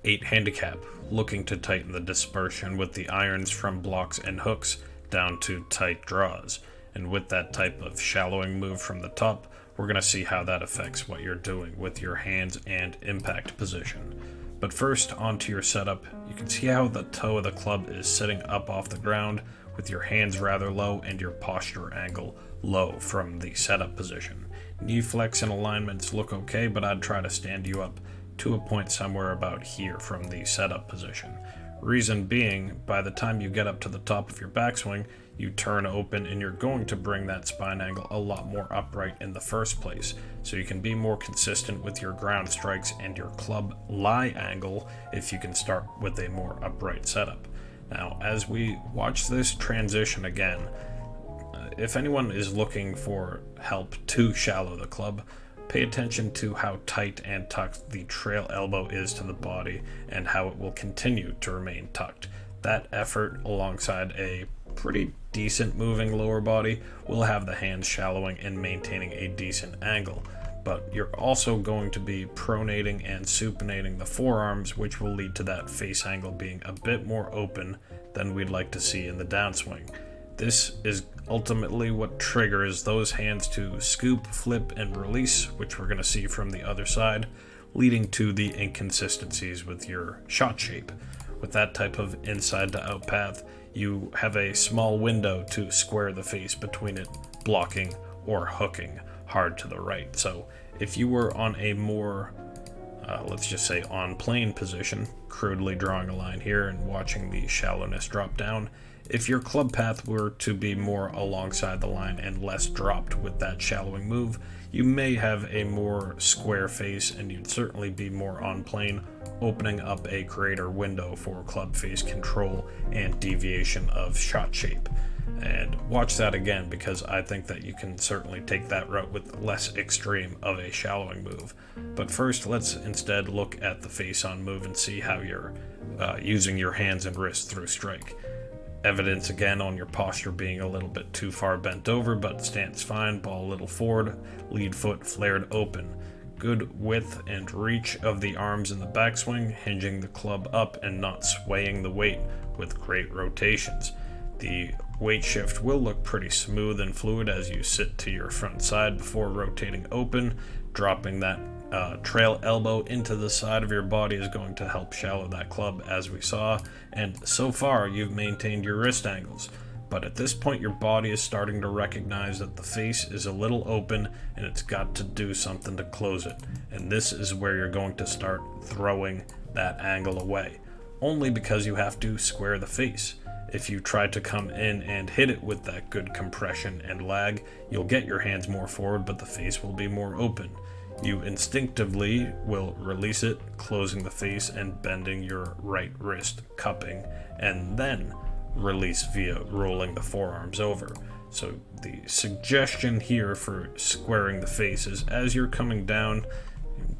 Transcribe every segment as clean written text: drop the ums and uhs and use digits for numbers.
8 handicap, looking to tighten the dispersion with the irons from blocks and hooks down to tight draws. And with that type of shallowing move from the top, we're going to see how that affects what you're doing with your hands and impact position. But first, onto your setup. You can see how the toe of the club is sitting up off the ground with your hands rather low and your posture angle low from the setup position. Knee flex and alignments look okay, but I'd try to stand you up to a point somewhere about here from the setup position. Reason being, by the time you get up to the top of your backswing, you turn open and you're going to bring that spine angle a lot more upright in the first place, so you can be more consistent with your ground strikes and your club lie angle if you can start with a more upright setup. Now, as we watch this transition again, if anyone is looking for help to shallow the club, pay attention to how tight and tucked the trail elbow is to the body and how it will continue to remain tucked. That effort, alongside a pretty decent moving lower body, will have the hands shallowing and maintaining a decent angle. But you're also going to be pronating and supinating the forearms, which will lead to that face angle being a bit more open than we'd like to see in the downswing. This is ultimately what triggers those hands to scoop, flip, and release, which we're going to see from the other side, leading to the inconsistencies with your shot shape. With that type of inside to out path, you have a small window to square the face between it blocking or hooking hard to the right. So if you were on a more, let's just say on plane position, crudely drawing a line here and watching the shallowness drop down, if your club path were to be more alongside the line and less dropped with that shallowing move, you may have a more square face and you'd certainly be more on plane, opening up a greater window for club face control and deviation of shot shape. And watch that again, because I think that you can certainly take that route with less extreme of a shallowing move. But first, let's instead look at the face on move and see how you're using your hands and wrists through strike. Evidence again on your posture being a little bit too far bent over, but stance fine, ball a little forward, lead foot flared open. Good width and reach of the arms in the backswing, hinging the club up and not swaying the weight with great rotations. The weight shift will look pretty smooth and fluid as you sit to your front side before rotating open. Dropping that trail elbow into the side of your body is going to help shallow that club, as we saw, and so far you've maintained your wrist angles. But at this point your body is starting to recognize that the face is a little open and it's got to do something to close it, and this is where you're going to start throwing that angle away, only because you have to square the face. If you try to come in and hit it with that good compression and lag, you'll get your hands more forward, but the face will be more open. You instinctively will release it, closing the face and bending your right wrist, cupping, and then release via rolling the forearms over. So the suggestion here for squaring the face is, as you're coming down,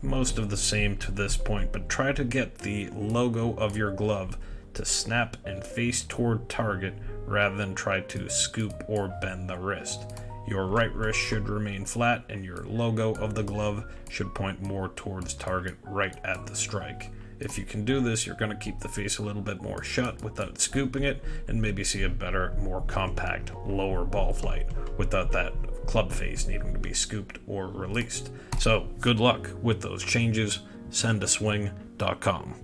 most of the same to this point, but try to get the logo of your glove to snap and face toward target rather than try to scoop or bend the wrist. Your right wrist should remain flat and your logo of the glove should point more towards target right at the strike. If you can do this, you're going to keep the face a little bit more shut without scooping it, and maybe see a better, more compact, lower ball flight without that club face needing to be scooped or released. So good luck with those changes. Sendaswing.com.